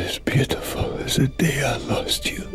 as beautiful as the day I lost you.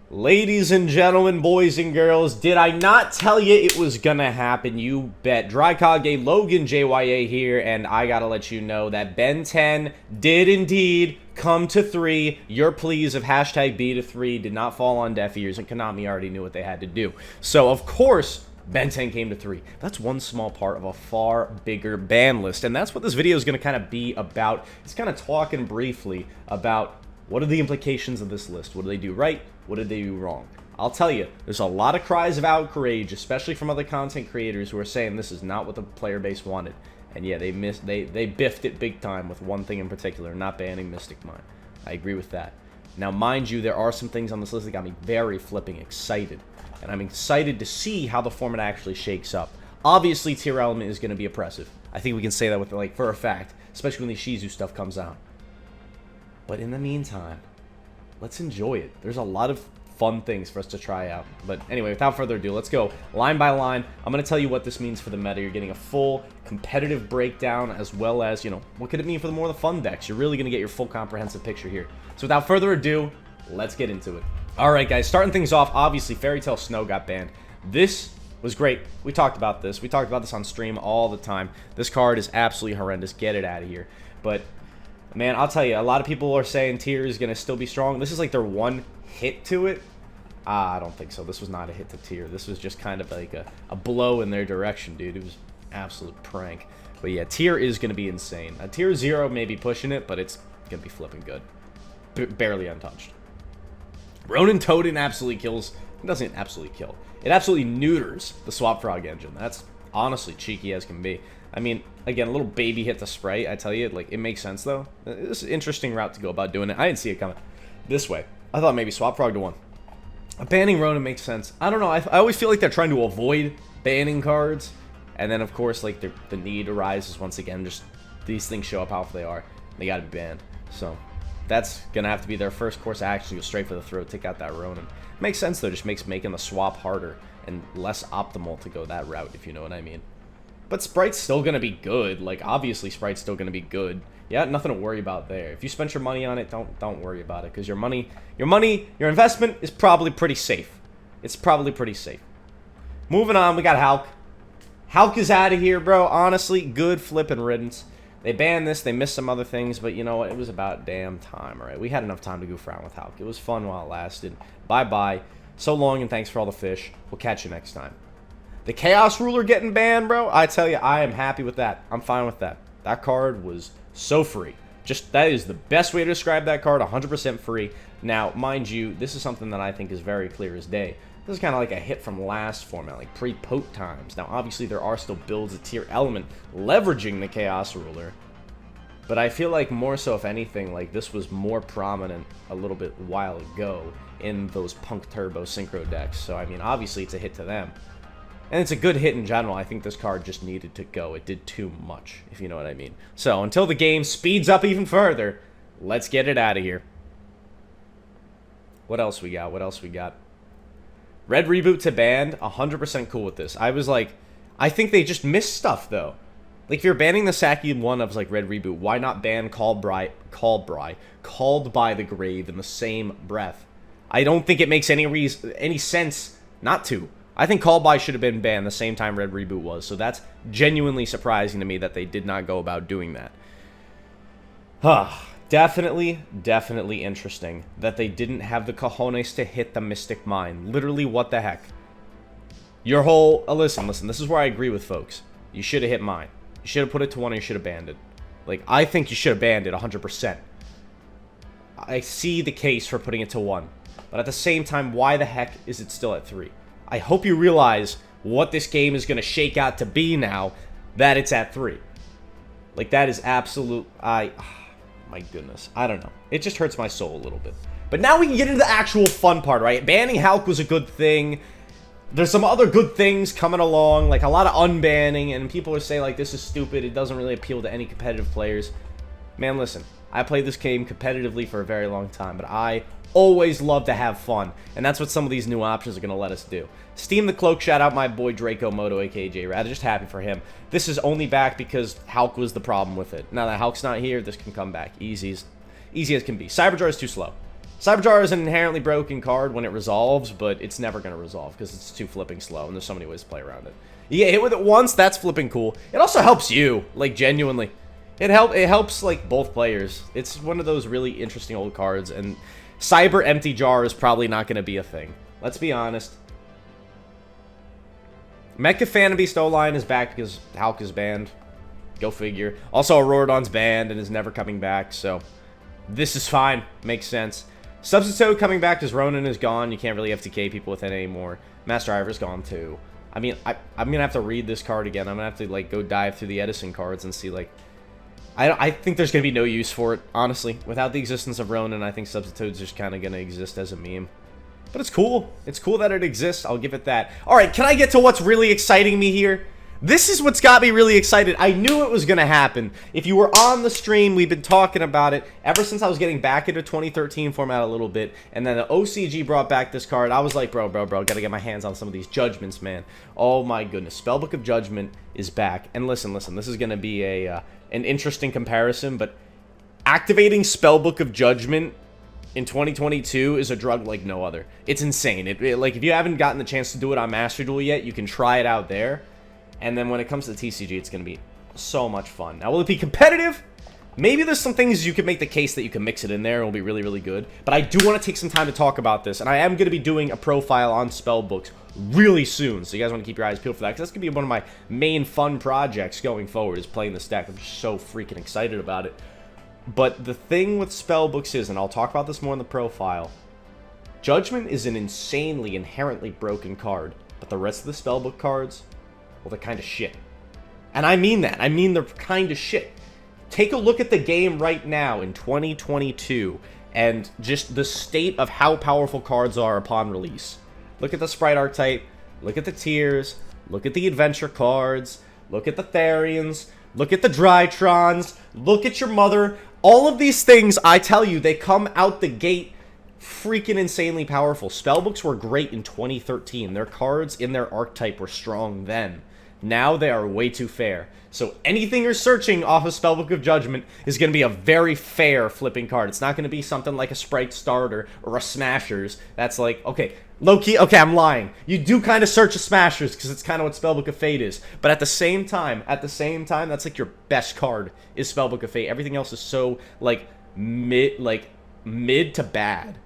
Ladies and gentlemen, boys and girls, did I not tell you it was gonna happen? You bet. Drytron, LoganJYA here, and I gotta let you know that Ben 10 did indeed come to 3. Your pleas of hashtag B to 3 did not fall on deaf ears, and Konami already knew what they had to do. So, of course, Ben 10 came to 3. That's one small part of a far bigger ban list, and that's what this video is going to kind of be about. It's kind of talking briefly about what are the implications of this list. What do they do right? What did they do wrong? I'll tell you, there's a lot of cries of outrage, especially from other content creators who are saying this is not what the player base wanted. And yeah, they biffed it big time with one thing in particular, not banning Mystic Mine. I agree with that. Now, mind you, there are some things on this list that got me very flipping excited. And I'm excited to see how the format actually shakes up. Obviously, tier element is going to be oppressive. I think we can say that with like for a fact, especially when the Shizu stuff comes out. But in the meantime, let's enjoy it. There's a lot of fun things for us to try out. But anyway, without further ado, let's go line by line. I'm going to tell you what this means for the meta. You're getting a full competitive breakdown, as well as, you know, what could it mean for the more of the fun decks. You're really going to get your full comprehensive picture here. So without further ado, let's get into it. Alright guys, starting things off, obviously Fairy Tail Snow got banned. This was great. We talked about this. We talked about this on stream all the time. This card is absolutely horrendous. Get it out of here. But, man, I'll tell you, a lot of people are saying tier is going to still be strong. This is like their one hit to it. I don't think so. This was not a hit to tier. This was just kind of like a blow in their direction, dude. It was an absolute prank. But yeah, tier is going to be insane. Tier 0 may be pushing it, but it's going to be flipping good. Barely untouched. Ronin Totem absolutely kills. It doesn't absolutely kill. It absolutely neuters the Swap Frog engine. That's honestly cheeky as can be. I mean, again, a little baby hit to spray. I tell you, like, it makes sense, though. This is an interesting route to go about doing it. I didn't see it coming this way. I thought maybe Swap Frog to 1. Banning Ronin makes sense. I don't know. I always feel like they're trying to avoid banning cards. And then, of course, like, the need arises once again. Just these things show up how they are. They got to be banned. So that's going to have to be their first course of action. Go straight for the throat, take out that Ronin. Makes sense, though. Just makes making the swap harder and less optimal to go that route, if you know what I mean. But Sprite's still going to be good. Like, obviously, Sprite's still going to be good. Yeah, nothing to worry about there. If you spent your money on it, don't worry about it. Because your investment is probably pretty safe. It's probably pretty safe. Moving on, we got Hulk. Hulk is out of here, bro. Honestly, good flipping riddance. They banned this, they missed some other things, but you know what? It was about damn time, alright? We had enough time to goof around with Hulk. It was fun while it lasted. Bye-bye. So long and thanks for all the fish. We'll catch you next time. The Chaos Ruler getting banned, bro? I tell you, I am happy with that. I'm fine with that. That card was so free. Just, that is the best way to describe that card, 100% free. Now, mind you, this is something that I think is very clear as day. This is kind of like a hit from last format, like pre-pote times. Now, obviously, there are still builds of tier element leveraging the Chaos Ruler. But I feel like more so, if anything, like this was more prominent a little bit while ago in those Punk Turbo Synchro decks. So, I mean, obviously, it's a hit to them. And it's a good hit in general. I think this card just needed to go. It did too much, if you know what I mean. So, until the game speeds up even further, let's get it out of here. What else we got? What else we got? Red Reboot to banned, 100% cool with this. I was like, I think they just missed stuff, though. Like, if you're banning the Saki one of, like, Red Reboot, why not ban Called by the Grave in the same breath? I don't think it makes any sense not to. I think Called By should have been banned the same time Red Reboot was, so that's genuinely surprising to me that they did not go about doing that. Definitely interesting that they didn't have the cojones to hit the Mystic Mine. Literally, what the heck? Your whole... listen, this is where I agree with folks. You should have hit mine. You should have put it to 1 or you should have banned it. Like, I think you should have banned it 100%. I see the case for putting it to 1. But at the same time, why the heck is it still at 3? I hope you realize what this game is going to shake out to be now that it's at 3. Like, that is absolute... my goodness. I don't know. It just hurts my soul a little bit. But now we can get into the actual fun part, right? Banning Hulk was a good thing. There's some other good things coming along, like a lot of unbanning, and people are saying, like, this is stupid. It doesn't really appeal to any competitive players. Man, listen. I played this game competitively for a very long time, but I always love to have fun, and that's what some of these new options are going to let us do. Steam the Cloak, shout out my boy Draco Moto, aka J-Rad, just happy for him. This is only back because Hulk was the problem with it. Now that Hulk's not here, this can come back. Easy as can be. Cyberjar is too slow. Cyberjar is an inherently broken card when it resolves, but it's never going to resolve because it's too flipping slow, and there's so many ways to play around it. You get hit with it once, that's flipping cool. It also helps you, like, genuinely. It helps, like, both players. It's one of those really interesting old cards, and Cyber Empty Jar is probably not going to be a thing. Let's be honest. Mecha Fanabeast O-Line is back because Hulk is banned. Go figure. Also, Auroradon's banned and is never coming back, so this is fine. Makes sense. Substitute coming back because Ronin is gone. You can't really FTK people with it anymore. Master Ivor's gone too. I mean, I'm going to have to read this card again. I'm going to have to, like, go dive through the Edison cards and see, like... I think there's going to be no use for it, honestly. Without the existence of Ronin, I think Substitute's just kind of going to exist as a meme. But it's cool. It's cool that it exists. I'll give it that. Alright, can I get to what's really exciting me here? This is what's got me really excited. I knew it was going to happen. If you were on the stream, we've been talking about it ever since I was getting back into 2013 format a little bit. And then the OCG brought back this card. I was like, bro, gotta get my hands on some of these judgments, man. Oh my goodness. Spellbook of Judgment is back. And listen, this is going to be an interesting comparison, but activating Spellbook of Judgment in 2022 is a drug like no other. It's insane. Like, if you haven't gotten the chance to do it on Master Duel yet, you can try it out there. And then when it comes to TCG, it's going to be so much fun. Now, will it be competitive? Maybe there's some things you can make the case that you can mix it in there. It'll be really, really good. But I do want to take some time to talk about this. And I am going to be doing a profile on Spellbooks really soon. So you guys want to keep your eyes peeled for that. Because that's going to be one of my main fun projects going forward, is playing this deck. I'm just so freaking excited about it. But the thing with Spellbooks is, and I'll talk about this more in the profile, Judgment is an insanely, inherently broken card. But the rest of the Spellbook cards... well, they're kind of shit. And I mean that. I mean they're kind of shit. Take a look at the game right now in 2022 and just the state of how powerful cards are upon release. Look at the Sprite Archetype. Look at the tiers. Look at the Adventure cards. Look at the Therians. Look at the Drytrons. Look at your mother. All of these things, I tell you, they come out the gate freaking insanely powerful. Spellbooks were great in 2013. Their cards in their archetype were strong then. Now they are way too fair. So anything you're searching off of Spellbook of Judgment is going to be a very fair flipping card. It's not going to be something like a Sprite Starter or a Smashers. That's like, okay, low-key, okay, I'm lying. You do kind of search a Smashers because it's kind of what Spellbook of Fate is. But at the same time, that's like your best card is Spellbook of Fate. Everything else is so, like, mid to bad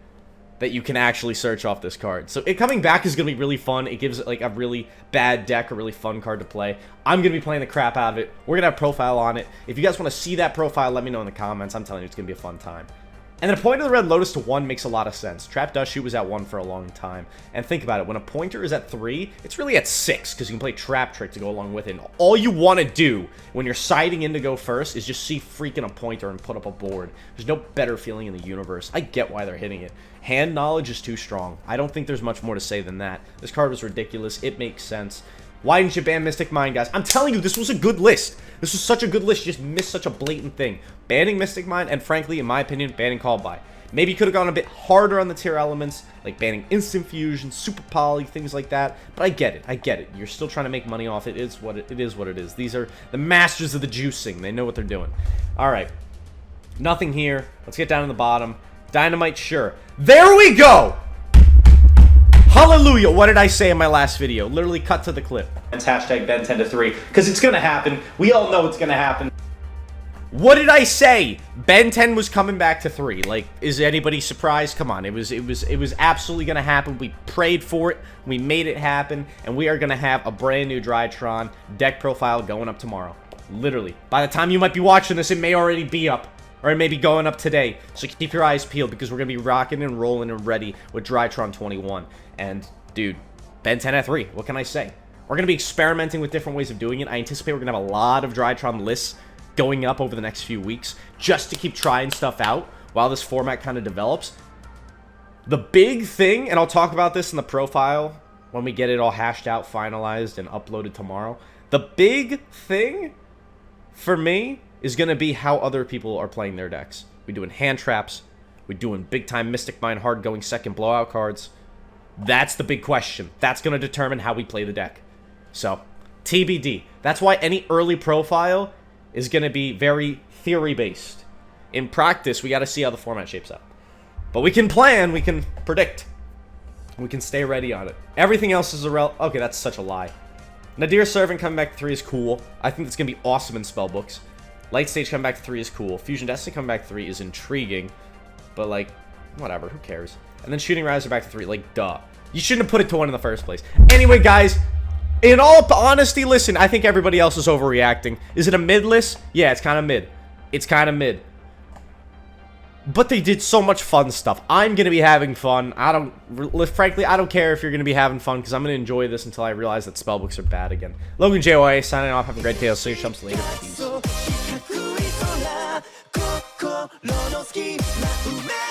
that you can actually search off this card. So it coming back is going to be really fun. It gives it like a really bad deck, a really fun card to play. I'm going to be playing the crap out of it. We're going to have a profile on it. If you guys want to see that profile, let me know in the comments. I'm telling you, it's going to be a fun time. And then Apointer the Red Lotus to 1 makes a lot of sense. Trap Dust Shoot was at 1 for a long time. And think about it, when Apointer is at 3, it's really at 6, because you can play Trap Trick to go along with it. And all you want to do when you're siding in to go first is just see freaking Apointer and put up a board. There's no better feeling in the universe. I get why they're hitting it. Hand knowledge is too strong. I don't think there's much more to say than that. This card was ridiculous. It makes sense. Why didn't you ban Mystic Mind, guys? I'm telling you, this was a good list. This was such a good list. You just missed such a blatant thing. Banning Mystic Mind, and frankly, in my opinion, banning Call By. Maybe you could have gone a bit harder on the tier elements, like banning Instant Fusion, Super Poly, things like that. But I get it. I get it. You're still trying to make money off it. It is what it is. These are the masters of the juicing. They know what they're doing. All right. Nothing here. Let's get down to the bottom. Dynamite, sure. There we go! Hallelujah! What did I say in my last video? Literally cut to the clip. It's hashtag Ben10-3, because it's gonna happen. We all know it's gonna happen. What did I say? Ben 10 was coming back to 3. Like, is anybody surprised? Come on, it was absolutely gonna happen. We prayed for it, we made it happen, and we are gonna have a brand new Drytron deck profile going up tomorrow. Literally. By the time you might be watching this, it may already be up. Or it may be going up today. So keep your eyes peeled because we're going to be rocking and rolling and ready with Drytron 21. And, dude, Ben 10 at 3. What can I say? We're going to be experimenting with different ways of doing it. I anticipate we're going to have a lot of Drytron lists going up over the next few weeks just to keep trying stuff out while this format kind of develops. The big thing, and I'll talk about this in the profile when we get it all hashed out, finalized, and uploaded tomorrow. The big thing for me is going to be how other people are playing their decks. We doing hand traps? We're doing big-time Mystic Mine, hard-going second blowout cards. That's the big question. That's going to determine how we play the deck. So, TBD. That's why any early profile is going to be very theory-based. In practice, we got to see how the format shapes up. But we can plan, we can predict. We can stay ready on it. Everything else is okay, that's such a lie. Nadir Servant coming back to 3 is cool. I think it's going to be awesome in spellbooks. Light Stage coming back to 3 is cool. Fusion Destiny coming back to 3 is intriguing. But, like, whatever, who cares? And then Shooting Riser back to 3, like, duh. You shouldn't have put it to 1 in the first place. Anyway, guys, in all honesty, listen, I think everybody else is overreacting. Is it a mid list? Yeah, it's kind of mid. It's kind of mid. But they did so much fun stuff. I'm going to be having fun. Frankly, I don't care if you're going to be having fun, because I'm going to enjoy this until I realize that spellbooks are bad again. LoganJYA signing off. Have a great day. I'll see you chumps later. Peace.